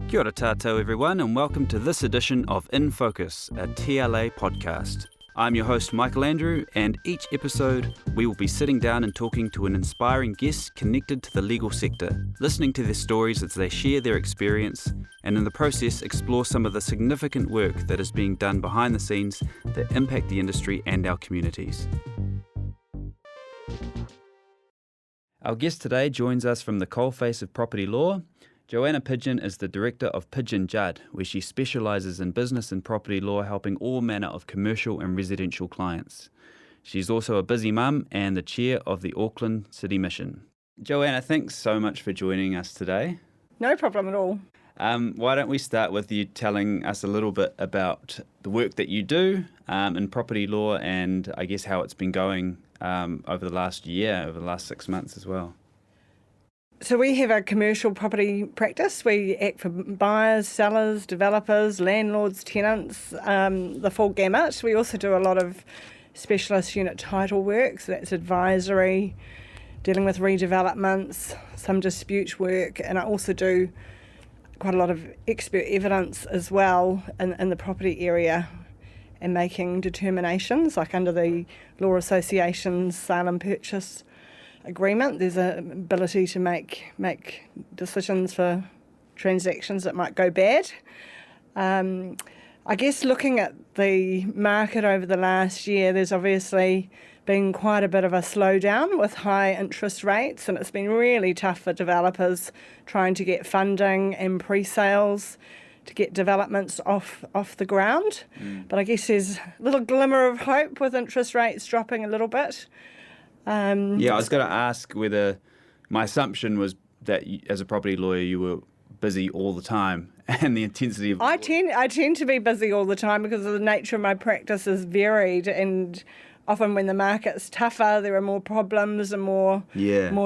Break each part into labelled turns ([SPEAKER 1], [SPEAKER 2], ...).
[SPEAKER 1] Kia ora tātou everyone, and welcome to this edition of InFocus, a TLA podcast. I'm your host Michael Andrew, and each episode we will be sitting down and talking to an inspiring guest connected to the legal sector, listening to their stories as they share their experience, and in the process explore some of the significant work that is being done behind the scenes that impact the industry and our communities. Our guest today joins us from the coalface of property law. Joanna Pidgeon is the Director of Pidgeon Judd, where she specialises in business and property law, helping all manner of commercial and residential clients. She's also a busy mum and the chair of the Auckland City Mission. Joanna, thanks so much for joining us today.
[SPEAKER 2] No problem at all.
[SPEAKER 1] Why don't we start with you telling us a little bit about the work that you do in property law and I guess how it's been going over the last year, over the last 6 months as well.
[SPEAKER 2] So we have a commercial property practice. We act for buyers, sellers, developers, landlords, tenants, the full gamut. We also do a lot of specialist unit title work, so that's advisory, dealing with redevelopments, some dispute work, and I also do quite a lot of expert evidence as well in the property area and making determinations, like under the Law Association's sale and purchase agreement. There's an ability to make decisions for transactions that might go bad. I guess looking at the market over the last year, there's obviously been quite a bit of a slowdown with high interest rates, and it's been really tough for developers trying to get funding and pre-sales to get developments off the ground. But I guess there's a little glimmer of hope with interest rates dropping a little bit.
[SPEAKER 1] I was going to ask whether my assumption was that you, as a property lawyer, you were busy all the time and the intensity of...
[SPEAKER 2] I tend to be busy all the time because of the nature of my practice is varied, and often when the market's tougher, there are more problems and more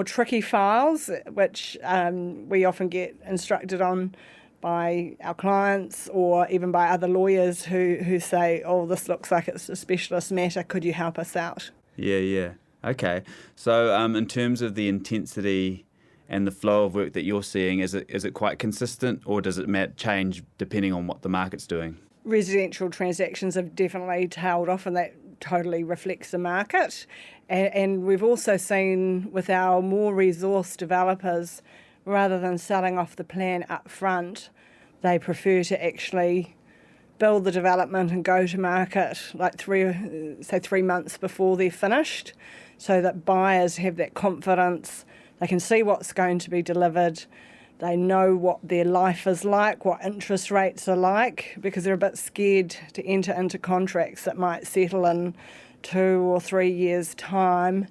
[SPEAKER 2] tricky files, which we often get instructed on by our clients or even by other lawyers who say, oh, this looks like it's a specialist matter, could you help us out?
[SPEAKER 1] Yeah. Okay. So in terms of the intensity and the flow of work that you're seeing, is it quite consistent, or does it change depending on what the market's doing?
[SPEAKER 2] Residential transactions have definitely tailed off, and that totally reflects the market. And we've also seen with our more resource developers, rather than selling off the plan up front, they prefer to actually build the development and go to market like 3 months before they're finished, so that buyers have that confidence. They can see what's going to be delivered. They know what their life is like, what interest rates are like, because they're a bit scared to enter into contracts that might settle in 2 or 3 years' time.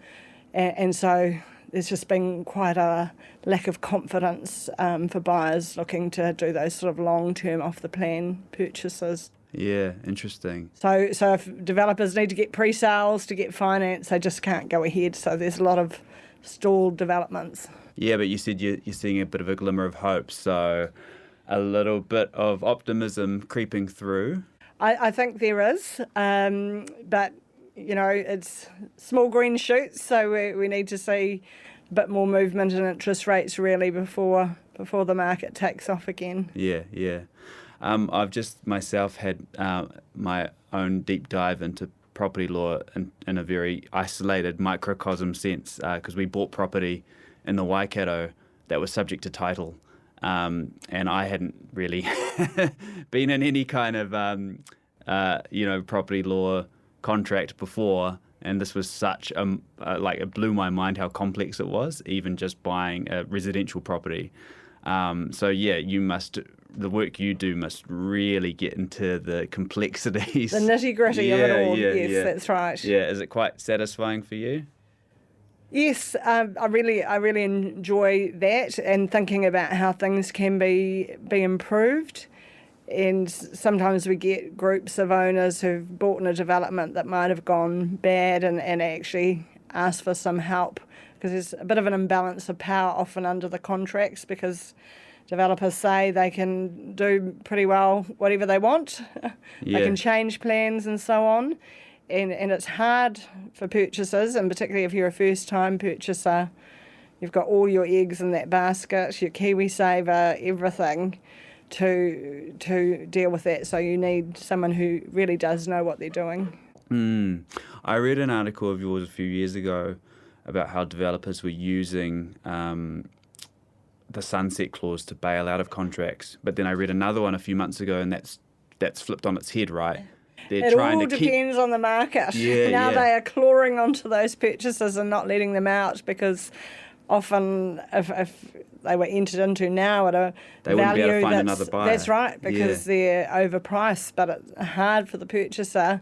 [SPEAKER 2] And so there's just been quite a lack of confidence for buyers looking to do those sort of long-term off-the-plan purchases.
[SPEAKER 1] Yeah, interesting.
[SPEAKER 2] So if developers need to get pre-sales to get finance, they just can't go ahead. So there's a lot of stalled developments.
[SPEAKER 1] Yeah, but you said you're seeing a bit of a glimmer of hope, so a little bit of optimism creeping through.
[SPEAKER 2] I think there is, but it's small green shoots, so we need to see a bit more movement in interest rates really before the market takes off again.
[SPEAKER 1] Yeah. I've just myself had my own deep dive into property law in a very isolated microcosm sense, because we bought property in the Waikato that was subject to title, and I hadn't really been in any kind of property law contract before, and this was such it blew my mind how complex it was, even just buying a residential property. The work you do must really get into the complexities.
[SPEAKER 2] The nitty-gritty of it all.
[SPEAKER 1] Yeah.
[SPEAKER 2] That's right.
[SPEAKER 1] Yeah, is it quite satisfying for you?
[SPEAKER 2] Yes, I really enjoy that, and thinking about how things can be improved. And sometimes we get groups of owners who've bought in a development that might have gone bad and actually ask for some help, because there's a bit of an imbalance of power often under the contracts, because developers say they can do pretty well whatever they want. They can change plans and so on. And it's hard for purchasers, and particularly if you're a first-time purchaser, you've got all your eggs in that basket, your KiwiSaver, everything, to deal with that. So you need someone who really does know what they're doing.
[SPEAKER 1] I read an article of yours a few years ago about how developers were using the sunset clause to bail out of contracts. But then I read another one a few months ago, and that's flipped on its head, right?
[SPEAKER 2] It all depends on the market. Now they are clawing onto those purchases and not letting them out, because often if they were entered into now at a
[SPEAKER 1] they wouldn't be able to find another buyer.
[SPEAKER 2] That's right, because they're overpriced, but it's hard for the purchaser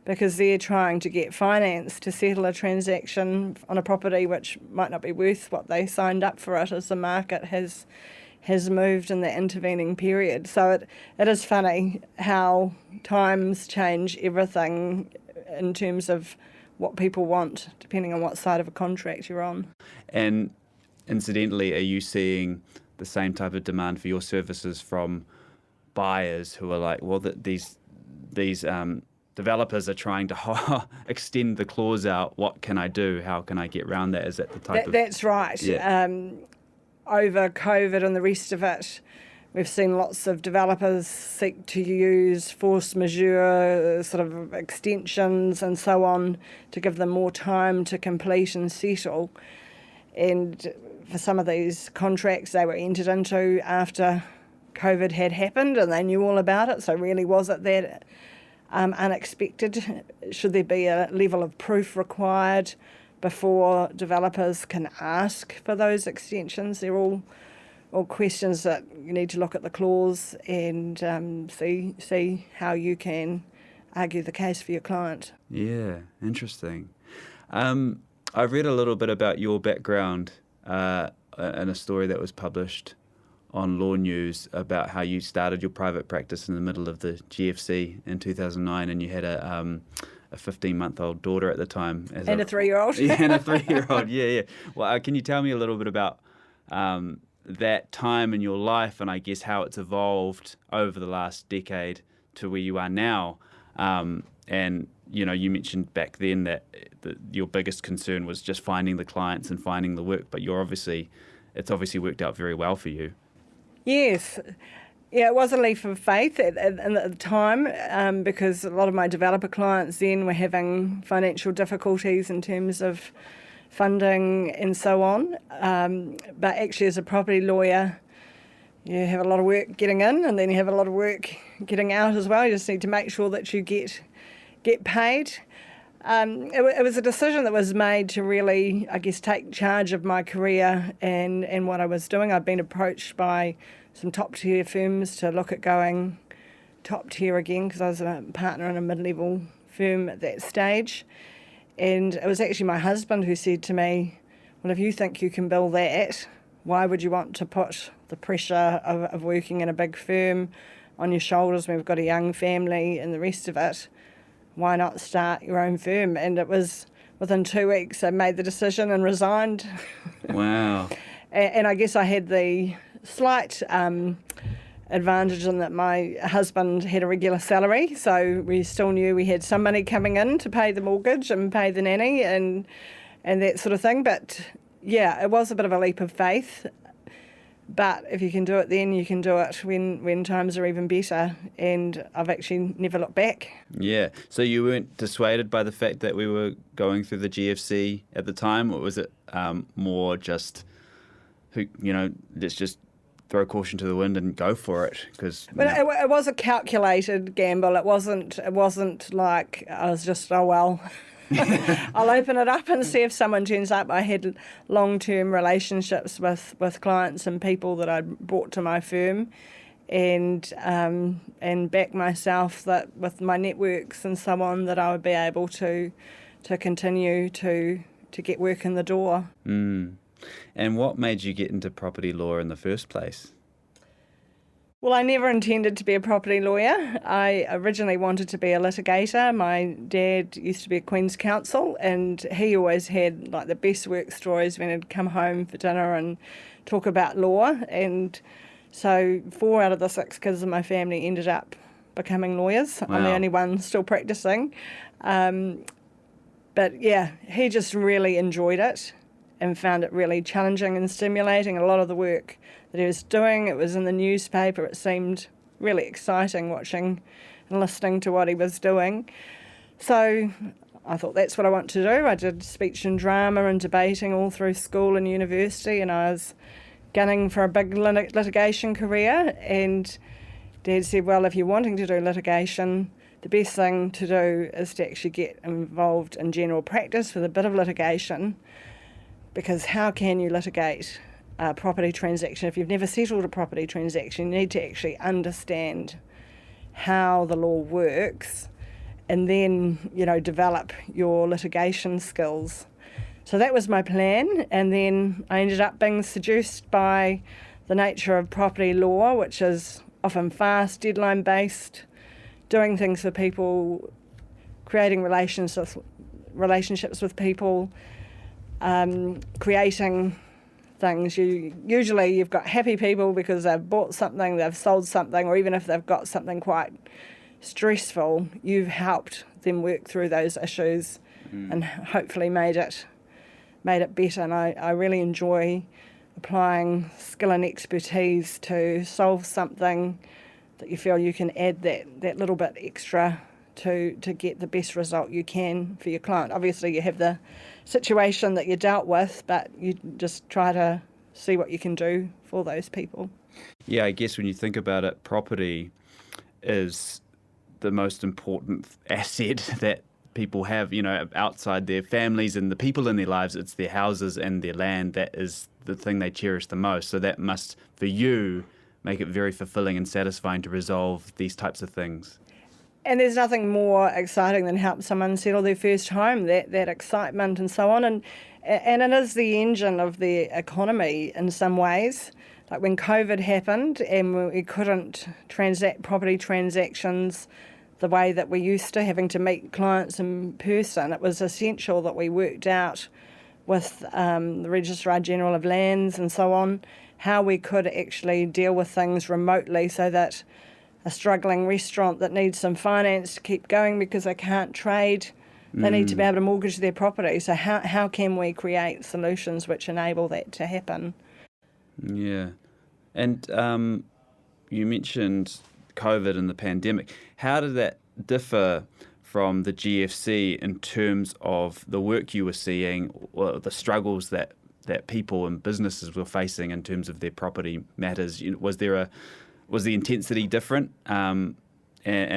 [SPEAKER 2] because they're trying to get finance to settle a transaction on a property which might not be worth what they signed up for it, as the market has moved in the intervening period. So it is funny how times change everything in terms of what people want, depending on what side of a contract you're on.
[SPEAKER 1] And incidentally, are you seeing the same type of demand for your services from buyers who are like, well, these developers are trying to extend the clause out. What can I do? How can I get around that? Is that the type of...
[SPEAKER 2] That's right.
[SPEAKER 1] Yeah.
[SPEAKER 2] Over COVID and the rest of it, we've seen lots of developers seek to use force majeure sort of extensions and so on to give them more time to complete and settle. And for some of these contracts, they were entered into after COVID had happened and they knew all about it. So really, was it that unexpected? Should there be a level of proof required before developers can ask for those extensions? They're all questions that you need to look at the clause and see how you can argue the case for your client.
[SPEAKER 1] Yeah, interesting. I've read a little bit about your background in a story that was published on Law News about how you started your private practice in the middle of the GFC in 2009, and you had a 15-month-old daughter at the time.
[SPEAKER 2] And a 3-year-old.
[SPEAKER 1] Yeah, and a 3-year-old, yeah. Well, can you tell me a little bit about that time in your life, and I guess how it's evolved over the last decade to where you are now? And, you know, you mentioned back then that your biggest concern was just finding the clients and finding the work, but it's obviously worked out very well for you.
[SPEAKER 2] Yes. Yeah, it was a leap of faith at the time because a lot of my developer clients then were having financial difficulties in terms of funding and so on. But actually, as a property lawyer, you have a lot of work getting in and then you have a lot of work getting out as well. You just need to make sure that you get paid. It was a decision that was made to really, I guess, take charge of my career and what I was doing. I'd been approached by some top-tier firms to look at going top-tier again because I was a partner in a mid-level firm at that stage. And it was actually my husband who said to me, well, if you think you can build that, why would you want to put the pressure of working in a big firm on your shoulders when we've got a young family and the rest of it? Why not start your own firm? And it was within 2 weeks I made the decision and resigned.
[SPEAKER 1] Wow.
[SPEAKER 2] And I guess I had the slight advantage in that my husband had a regular salary, so we still knew we had some money coming in to pay the mortgage and pay the nanny and that sort of thing. But yeah, it was a bit of a leap of faith. But if you can do it then, you can do it when times are even better. And I've actually never looked back. Yeah.
[SPEAKER 1] So you weren't dissuaded by the fact that we were going through the GFC at the time, or was it more just, let's just throw caution to the wind and go for it?
[SPEAKER 2] It was a calculated gamble. It wasn't like I was just, I'll open it up and see if someone turns up. I had long-term relationships with clients and people that I'd brought to my firm and back myself that with my networks and so on that I would be able to continue to get work in the door.
[SPEAKER 1] And what made you get into property law in the first place?
[SPEAKER 2] Well, I never intended to be a property lawyer. I originally wanted to be a litigator. My dad used to be a Queen's Counsel and he always had like the best work stories when he'd come home for dinner and talk about law. And so 4 out of the 6 kids in my family ended up becoming lawyers. Wow. I'm the only one still practicing. But yeah, he just really enjoyed it and found it really challenging and stimulating. A lot of the work that he was doing. It was in the newspaper. It seemed really exciting watching and listening to what he was doing. So I thought, that's what I want to do. I did speech and drama and debating all through school and university, and I was gunning for a big litigation career. And Dad said, well, if you're wanting to do litigation, the best thing to do is to actually get involved in general practice with a bit of litigation, because how can you litigate a property transaction if you've never settled a property transaction? You need to actually understand how the law works and then, develop your litigation skills. So that was my plan, and then I ended up being seduced by the nature of property law, which is often fast, deadline-based, doing things for people, creating relationships with people, creating things. You've got happy people because they've bought something, they've sold something, or even if they've got something quite stressful, you've helped them work through those issues and hopefully made it better. And I really enjoy applying skill and expertise to solve something that you feel you can add that little bit extra to get the best result you can for your client. Obviously you have the situation that you dealt with, but you just try to see what you can do for those people.
[SPEAKER 1] Yeah, I guess when you think about it, property is the most important asset that people have, outside their families and the people in their lives. It's their houses and their land. That is the thing they cherish the most. So that must, for you, make it very fulfilling and satisfying to resolve these types of things.
[SPEAKER 2] And there's nothing more exciting than help someone settle their first home, that excitement and so on. And it is the engine of the economy in some ways. Like when COVID happened and we couldn't transact property transactions the way that we used to, having to meet clients in person, it was essential that we worked out with the Registrar General of Lands and so on how we could actually deal with things remotely, so that a struggling restaurant that needs some finance to keep going because they can't trade, they need to be able to mortgage their property. So how can we create solutions which enable that to happen?
[SPEAKER 1] Yeah. And you mentioned COVID and the pandemic. How did that differ from the GFC in terms of the work you were seeing, or the struggles that people and businesses were facing in terms of their property matters? Was the intensity different? And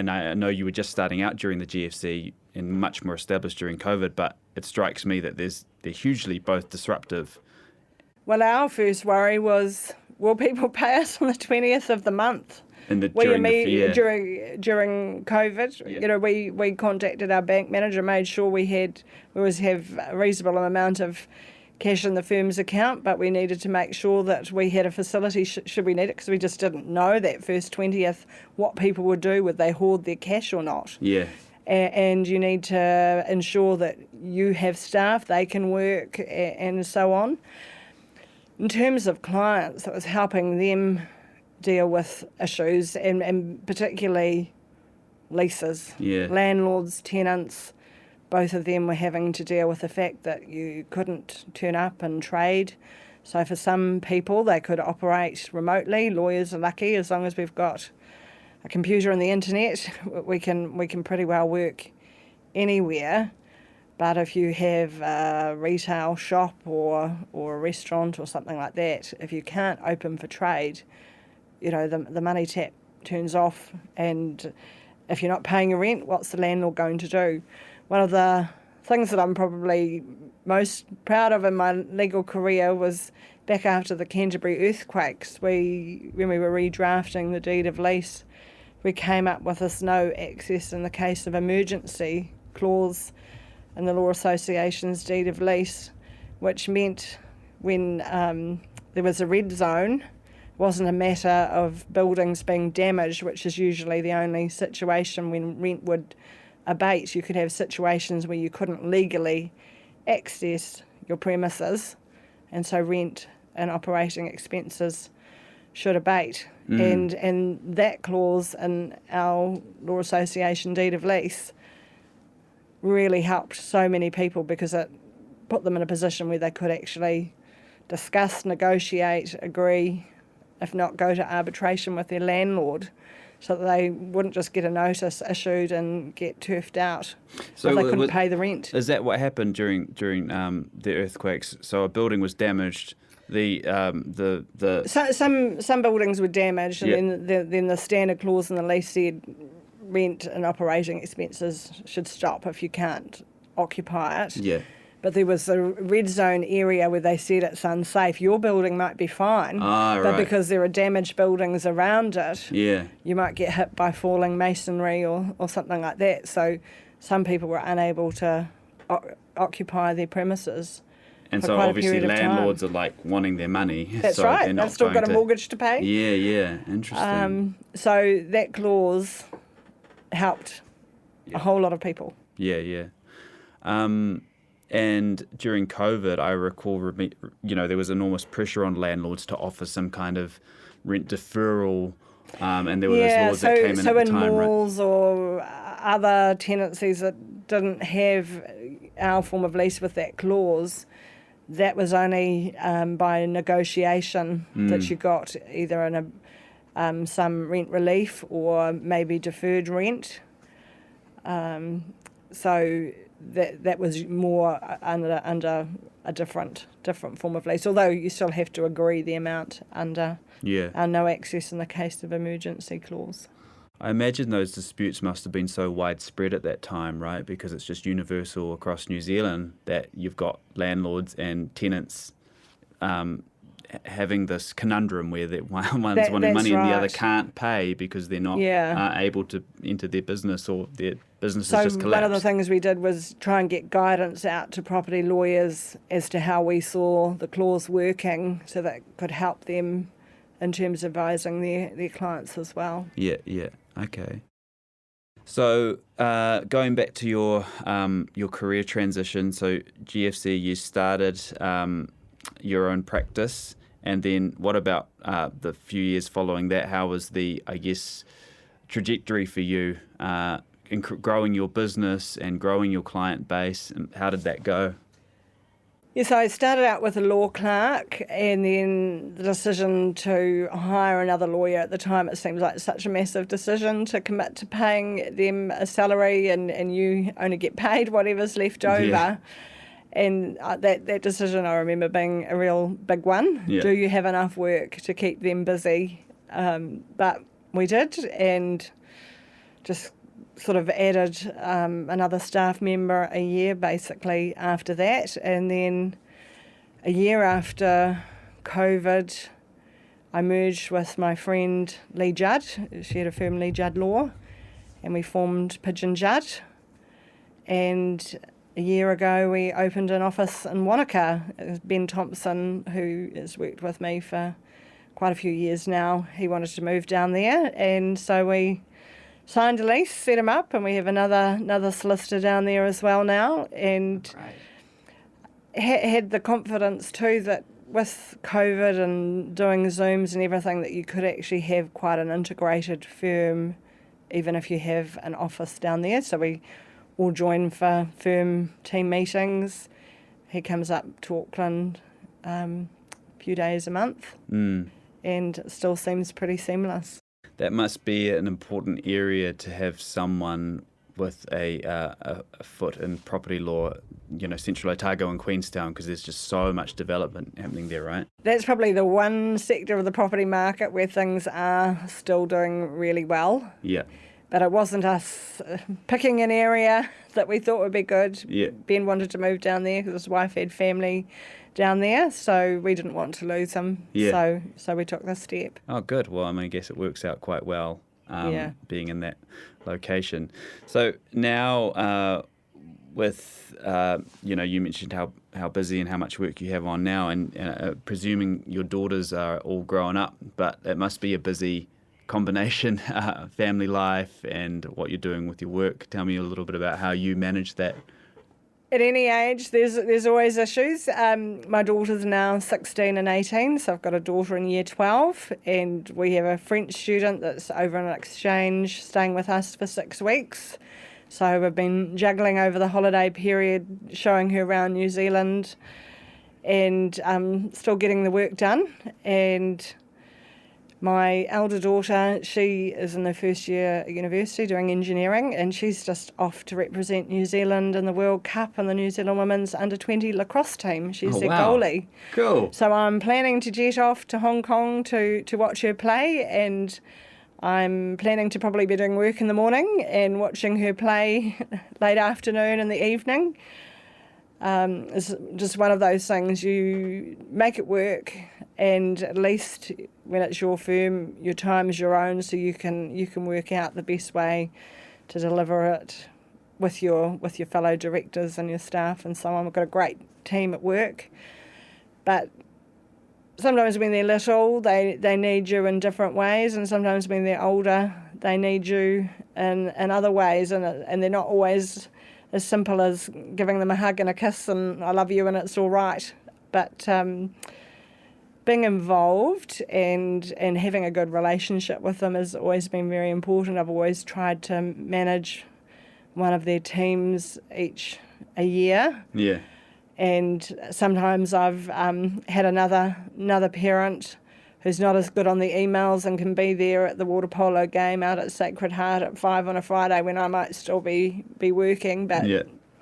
[SPEAKER 1] I know you were just starting out during the GFC and much more established during COVID, but it strikes me that they're hugely both disruptive.
[SPEAKER 2] Well, our first worry was, will people pay us on the 20th of the month?
[SPEAKER 1] During
[SPEAKER 2] COVID,
[SPEAKER 1] yeah.
[SPEAKER 2] We contacted our bank manager, made sure we always have a reasonable amount of cash in the firm's account, but we needed to make sure that we had a facility should we need it, because we just didn't know that first 20th what people would do. Would they hoard their cash or not?
[SPEAKER 1] Yeah.
[SPEAKER 2] And you need to ensure that you have staff, they can work and so on. In terms of clients, it was helping them deal with issues, and particularly leases.
[SPEAKER 1] Yeah.
[SPEAKER 2] Landlords, tenants, both of them were having to deal with the fact that you couldn't turn up and trade. So for some people, they could operate remotely. Lawyers are lucky, as long as we've got a computer and the internet, we can pretty well work anywhere. But if you have a retail shop or a restaurant or something like that, if you can't open for trade, the money tap turns off, and if you're not paying your rent, what's the landlord going to do? One of the things that I'm probably most proud of in my legal career was back after the Canterbury earthquakes. When we were redrafting the deed of lease, we came up with this no access in the case of emergency clause in the Law Association's deed of lease, which meant when there was a red zone, wasn't a matter of buildings being damaged, which is usually the only situation when rent would abate. You could have situations where you couldn't legally access your premises, and so rent and operating expenses should abate. And that clause in our Law Association deed of lease really helped so many people, because it put them in a position where they could actually discuss, negotiate, agree if not go to arbitration with their landlord, so that they wouldn't just get a notice issued and get turfed out if they couldn't pay the rent.
[SPEAKER 1] Is that what happened during the earthquakes? So a building was damaged. Some buildings were damaged, and then the standard clause in the lease said rent and operating expenses should stop if you can't occupy it. Yeah.
[SPEAKER 2] But there was a red zone area where they said it's unsafe. Your building might be fine, but because there are damaged buildings around it, you might get hit by falling masonry or something like that. So some people were unable to occupy their premises.
[SPEAKER 1] And so obviously landlords are like wanting their money.
[SPEAKER 2] That's
[SPEAKER 1] so
[SPEAKER 2] right. They've still got a mortgage to pay.
[SPEAKER 1] Yeah. Interesting.
[SPEAKER 2] So that clause helped a whole lot of people.
[SPEAKER 1] Yeah. And during COVID, I recall, there was enormous pressure on landlords to offer some kind of rent deferral, and there were those laws that came in at the time. So in malls or other tenancies that didn't have our form of lease with that clause, that was only by negotiation that you got either in some rent relief or maybe deferred rent. So that was more under a different form of lease, although you still have to agree the amount under our no access in the case of emergency clause. I imagine those disputes must have been so widespread at that time, right? Because it's just universal across New Zealand that you've got landlords and tenants having this conundrum where one's wanting money and the other can't pay because they're not able to enter their business, or their business has just collapsed.
[SPEAKER 2] One of the things we did was try and get guidance out to property lawyers as to how we saw the clause working, so that could help them in terms of advising their clients as well. Yeah.
[SPEAKER 1] Okay. So going back to your career transition, so GFC, you started your own practice, and then what about the few years following that? How was the, trajectory for you in growing your business and growing your client base, and how did that go?
[SPEAKER 2] Yes, I started out with a law clerk, and then the decision to hire another lawyer. At the time, it seems like such a massive decision to commit to paying them a salary, and you only get paid whatever's left over. Yeah. And that decision, I remember, being a real big one. Yeah. Do you have enough work to keep them busy? But we did, and just sort of added another staff member a year basically after that. And then a year after COVID, I merged with my friend Lee Judd. She had a firm, Lee Judd Law, and we formed Pidgeon Judd. And a year ago we opened an office in Wanaka. Ben Thompson, who has worked with me for quite a few years now, he wanted to move down there, and so we signed a lease, set him up, and we have another solicitor down there as well now, and had the confidence too that with COVID and doing Zooms and everything, that you could actually have quite an integrated firm even if you have an office down there. So we all join for firm team meetings. He comes up to Auckland a few days a month, and it still seems pretty seamless. That
[SPEAKER 1] must be an important area to have someone with a foot in property law, Central Otago and Queenstown, because there's just so much development happening there, right?
[SPEAKER 2] That's probably the one sector of the property market where things are still doing really well.
[SPEAKER 1] Yeah.
[SPEAKER 2] But it wasn't us picking an area that we thought would be good.
[SPEAKER 1] Yeah.
[SPEAKER 2] Ben wanted to move down there because his wife had family down there, so we didn't want to lose him. Yeah. So we took this step.
[SPEAKER 1] Oh, good. Well, I guess it works out quite well being in that location. So now with, you mentioned how busy and how much work you have on now, and presuming your daughters are all grown up, but it must be a busy combination, family life and what you're doing with your work. Tell me a little bit about how you manage that.
[SPEAKER 2] At any age, there's always issues. My daughters are now 16 and 18, so I've got a daughter in year 12, and we have a French student that's over on an exchange staying with us for 6 weeks. So we've been juggling over the holiday period, showing her around New Zealand, and still getting the work done. And My elder daughter, she is in the first year at university doing engineering, and she's just off to represent New Zealand in the World Cup and the New Zealand women's under-20 lacrosse team. She's their goalie.
[SPEAKER 1] Cool.
[SPEAKER 2] So I'm planning to jet off to Hong Kong to watch her play, and I'm planning to probably be doing work in the morning and watching her play late afternoon and the evening. It's just one of those things, you make it work, and at least when it's your firm, your time is your own, so you can work out the best way to deliver it with your fellow directors and your staff and so on. We've got a great team at work, but sometimes when they're little, they need you in different ways, and sometimes when they're older, they need you in other ways, and they're not always as simple as giving them a hug and a kiss and I love you and it's all right. But being involved and having a good relationship with them has always been very important. I've always tried to manage one of their teams each a year.
[SPEAKER 1] Yeah.
[SPEAKER 2] And sometimes I've had another parent who's not as good on the emails and can be there at the water polo game out at Sacred Heart at 5 on a Friday when I might still be working, but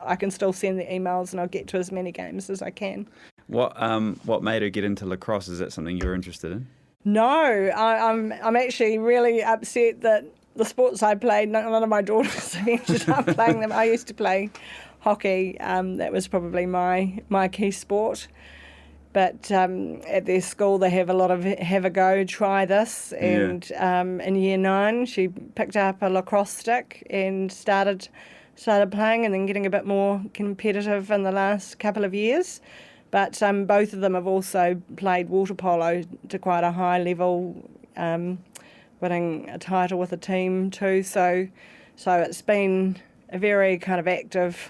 [SPEAKER 2] I can still send the emails and I'll get to as many games as I can.
[SPEAKER 1] What made her get into lacrosse? Is that something you're interested in?
[SPEAKER 2] No, I'm actually really upset that the sports I played, none of my daughters have ended up playing them. I used to play hockey. That was probably my key sport. But at their school, they have a lot of have a go, try this. And in year 9, she picked up a lacrosse stick and started playing, and then getting a bit more competitive in the last couple of years. But both of them have also played water polo to quite a high level, winning a title with a team too. So it's been a very kind of active,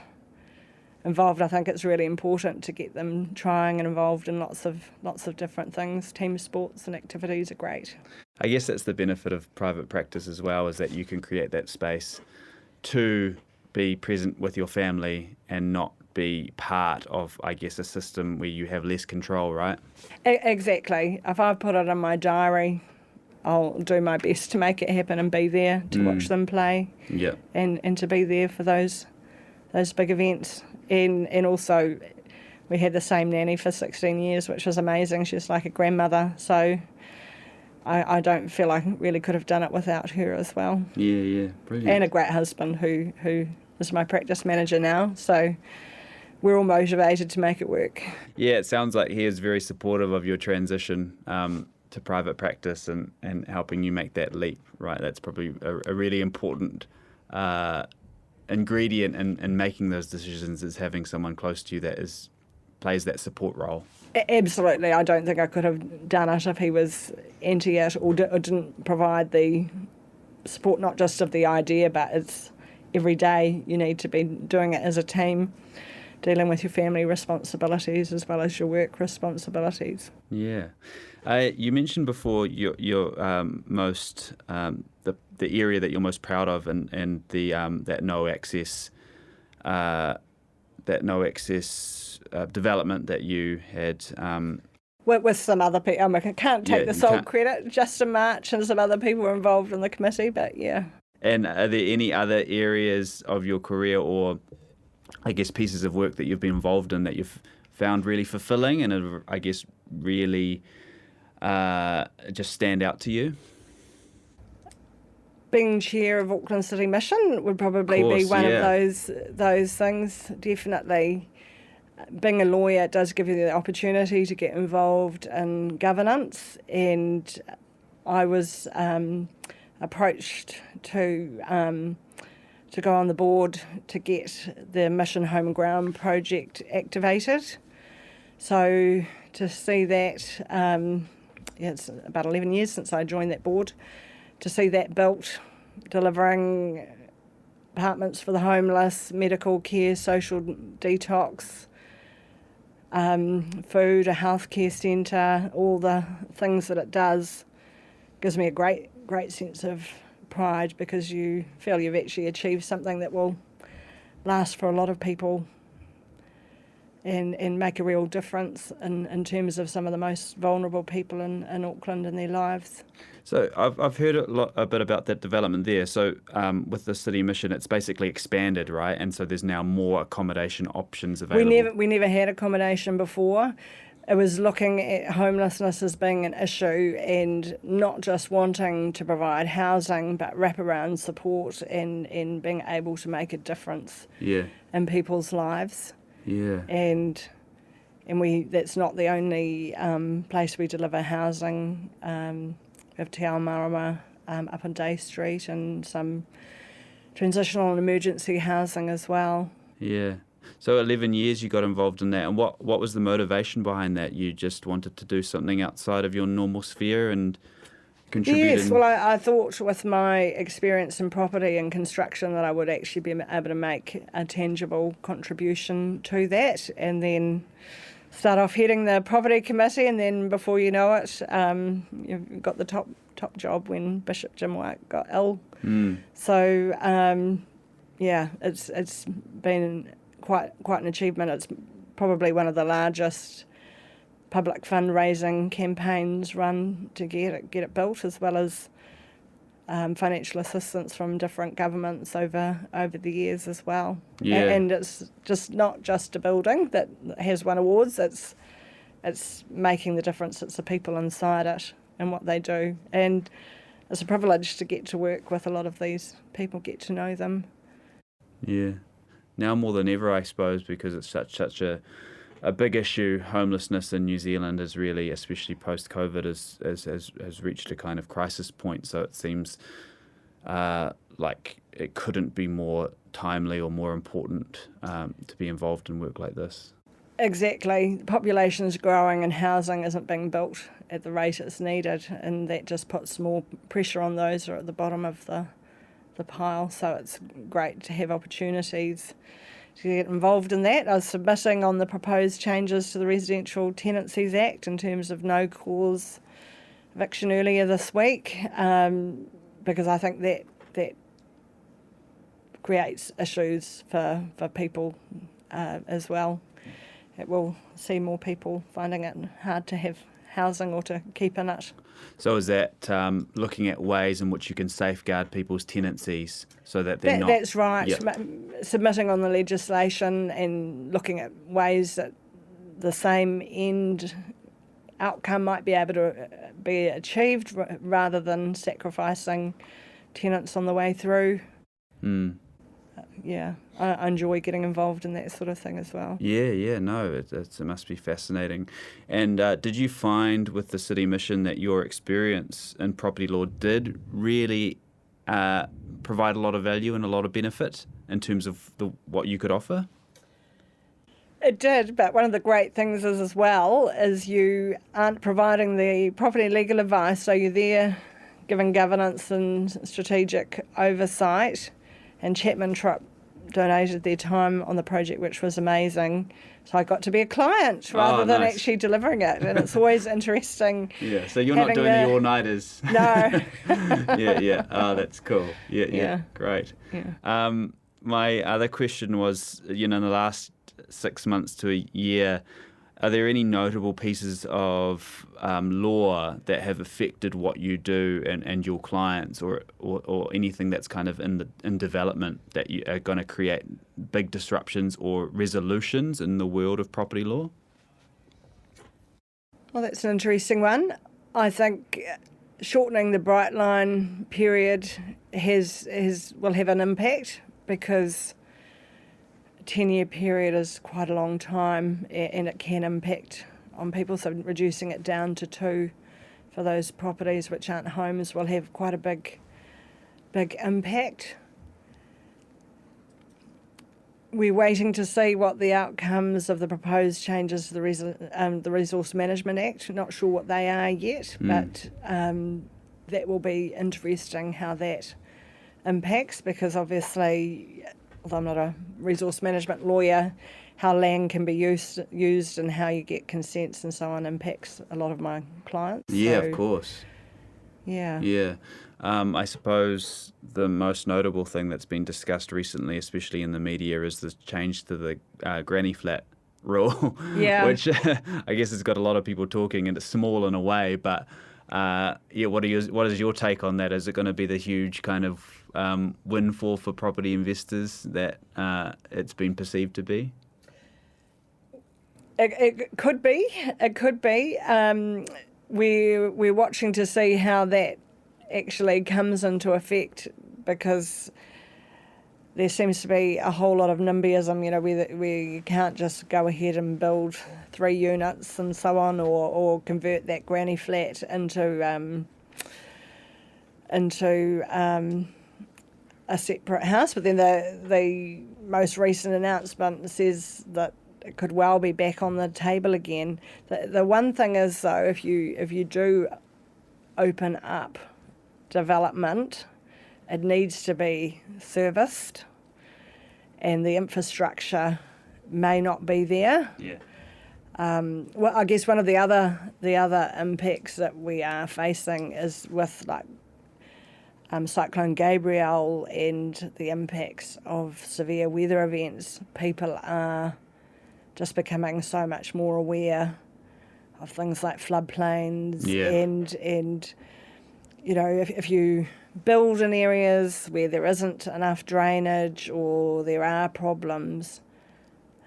[SPEAKER 2] involved. I think it's really important to get them trying and involved in lots of different things. Team sports and activities are great.
[SPEAKER 1] I guess that's the benefit of private practice as well, is that you can create that space to be present with your family and not be part of, I guess, a system where you have less control, right?
[SPEAKER 2] Exactly. If I put it in my diary, I'll do my best to make it happen and be there to watch them play. Yeah. And to be there for those big events. And also, we had the same nanny for 16 years, which was amazing. She's like a grandmother, so I don't feel I really could have done it without her as well.
[SPEAKER 1] Yeah, brilliant.
[SPEAKER 2] And a great husband who is my practice manager now, so we're all motivated to make it work. Yeah,
[SPEAKER 1] it sounds like he is very supportive of your transition to private practice and helping you make that leap, right? That's probably a really important ingredient in making those decisions, is having someone close to you that plays that support role.
[SPEAKER 2] Absolutely. I don't think I could have done it if he was anti it or didn't provide the support, not just of the idea, but it's every day you need to be doing it as a team, dealing with your family responsibilities as well as your work responsibilities.
[SPEAKER 1] Yeah. You mentioned before your most the area that you're most proud of, and the that no access development that you had.
[SPEAKER 2] With some other people, I can't take the sole credit. Justin March and some other people were involved in the committee, but yeah.
[SPEAKER 1] And are there any other areas of your career, or I guess pieces of work that you've been involved in that you've found really fulfilling and I guess really just stand out to you?
[SPEAKER 2] Being chair of Auckland City Mission would probably be one of those things, definitely. Being a lawyer does give you the opportunity to get involved in governance, and I was approached to go on the board to get the Mission Home Ground project activated. So to see that, it's about 11 years since I joined that board, to see that built, delivering apartments for the homeless, medical care, social detox, food, a healthcare centre, all the things that it does, gives me a great sense of pride, because you feel you've actually achieved something that will last for a lot of people and make a real difference in terms of some of the most vulnerable people in Auckland and their lives.
[SPEAKER 1] So I've heard a bit about that development there. So with the City Mission, it's basically expanded, right? And so there's now more accommodation options available.
[SPEAKER 2] We never had accommodation before. It was looking at homelessness as being an issue and not just wanting to provide housing, but wraparound support and being able to make a difference in people's lives.
[SPEAKER 1] Yeah.
[SPEAKER 2] And that's not the only place we deliver housing. We have Te Ao Marama up on Day Street and some transitional and emergency housing as well.
[SPEAKER 1] Yeah. So 11 years you got involved in that. And what was the motivation behind that? You just wanted to do something outside of your normal sphere and contribute?
[SPEAKER 2] Yes, well, I thought with my experience in property and construction that I would actually be able to make a tangible contribution to that, and then start off heading the property committee, and then before you know it, you've got the top job when Bishop Jim White got ill. So it's been quite an achievement. It's probably one of the largest public fundraising campaigns run to get it built, as well as financial assistance from different governments over the years as well.
[SPEAKER 1] Yeah.
[SPEAKER 2] And it's just not just a building that has won awards, it's making the difference. It's the people inside it and what they do. And it's a privilege to get to work with a lot of these people, get to know them. Yeah.
[SPEAKER 1] Now more than ever, I suppose, because it's such a big issue. Homelessness in New Zealand is really, especially post-COVID, has reached a kind of crisis point. So it seems like it couldn't be more timely or more important to be involved in work like this.
[SPEAKER 2] Exactly. The population is growing and housing isn't being built at the rate it's needed, and that just puts more pressure on those who are at the bottom of the pile. So it's great to have opportunities to get involved in that. I was submitting on the proposed changes to the Residential Tenancies Act in terms of no cause eviction earlier this week, because I think that creates issues for people as well. It will see more people finding it hard to have housing or to keep in it.
[SPEAKER 1] So is that looking at ways in which you can safeguard people's tenancies so that they're not...
[SPEAKER 2] That's right.
[SPEAKER 1] Yep.
[SPEAKER 2] Submitting on the legislation and looking at ways that the same end outcome might be able to be achieved rather than sacrificing tenants on the way through. I enjoy getting involved in that sort of thing as well. It must be fascinating. And did you find with the City Mission that your experience in property law did really provide a lot of value and a lot of benefit in terms of what you could offer? It did, but one of the great things is as well is you aren't providing the property legal advice, so you're there giving governance and strategic oversight. And Chapman Tripp donated their time on the project, which was amazing. So I got to be a client rather than actually delivering it. And it's always interesting.
[SPEAKER 1] Yeah, so you're not doing the all-nighters.
[SPEAKER 2] No.
[SPEAKER 1] Yeah. Oh, that's cool. Yeah. Great.
[SPEAKER 2] Yeah.
[SPEAKER 1] My other question was, in the last 6 months to a year, are there any notable pieces of law that have affected what you do and your clients, or anything that's kind of in development that you are going to create big disruptions or resolutions in the world of property law?
[SPEAKER 2] Well, that's an interesting one. I think shortening the bright line period will have an impact, because 10-year period is quite a long time and it can impact on people, so reducing it down to 2 for those properties which aren't homes will have quite a big impact. We're waiting to see what the outcomes of the proposed changes to the Resource Management Act. Not sure what they are yet, but that will be interesting how that impacts, because obviously, although I'm not a resource management lawyer, how land can be used and how you get consents and so on impacts a lot of my clients.
[SPEAKER 1] Yeah, of course.
[SPEAKER 2] Yeah.
[SPEAKER 1] I suppose the most notable thing that's been discussed recently, especially in the media, is the change to the granny flat rule,
[SPEAKER 2] Yeah.
[SPEAKER 1] which I guess has got a lot of people talking, and it's small in a way, but what is your take on that? Is it going to be the huge kind of windfall for property investors that it's been perceived to be?
[SPEAKER 2] It could be. It could be. We're watching to see how that actually comes into effect, because there seems to be a whole lot of NIMBYism, where you can't just go ahead and build 3 units and so on, or convert that granny flat into a separate house. But then the most recent announcement says that it could well be back on the table again. The one thing is, though, if you do open up development, it needs to be serviced, and the infrastructure may not be there.
[SPEAKER 1] Yeah.
[SPEAKER 2] Well, I guess one of the other impacts that we are facing is with Cyclone Gabrielle and the impacts of severe weather events. People are just becoming so much more aware of things like floodplains, and if you build in areas where there isn't enough drainage or there are problems,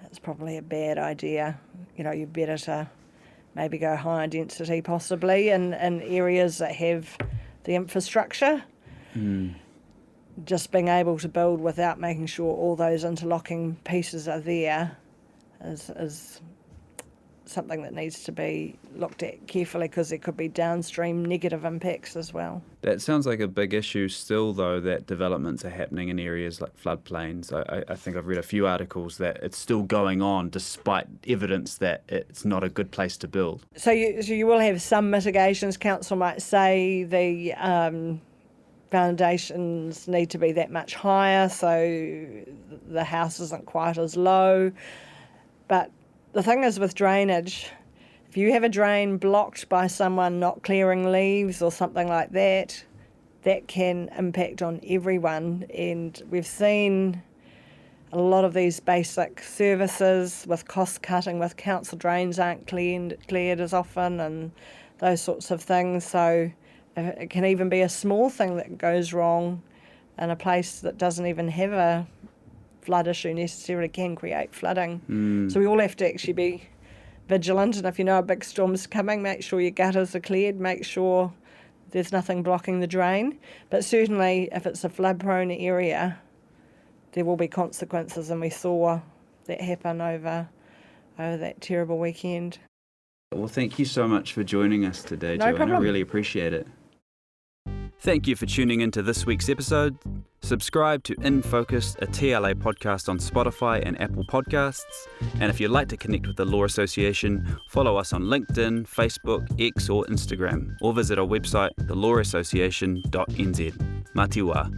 [SPEAKER 2] it's probably a bad idea. You're better to maybe go higher density possibly in areas that have the infrastructure. Just being able to build without making sure all those interlocking pieces are there is something that needs to be looked at carefully, because there could be downstream negative impacts as well.
[SPEAKER 1] That sounds like a big issue still, though, that developments are happening in areas like floodplains. I think I've read a few articles that it's still going on despite evidence that it's not a good place to build.
[SPEAKER 2] So you will have some mitigations. Council might say the foundations need to be that much higher so the house isn't quite as low. But the thing is with drainage, if you have a drain blocked by someone not clearing leaves or something like that, that can impact on everyone. And we've seen a lot of these basic services with cost cutting, with council drains aren't cleared as often and those sorts of things. So it can even be a small thing that goes wrong in a place that doesn't even have a flood issue necessarily, can create flooding. So we all have to actually be vigilant, and if you know a big storm's coming, make sure your gutters are cleared, make sure there's nothing blocking the drain. But certainly if it's a flood-prone area, there will be consequences, and we saw that happen over that terrible weekend.
[SPEAKER 1] Well, thank you so much for joining us today,
[SPEAKER 2] No
[SPEAKER 1] Joanna.
[SPEAKER 2] problem.
[SPEAKER 1] I really appreciate it. Thank you for tuning into this week's episode. Subscribe to InFocus, a TLA podcast on Spotify and Apple Podcasts. And if you'd like to connect with the Law Association, follow us on LinkedIn, Facebook, X or Instagram, or visit our website, theLawAssociation.nz. Mā te wā.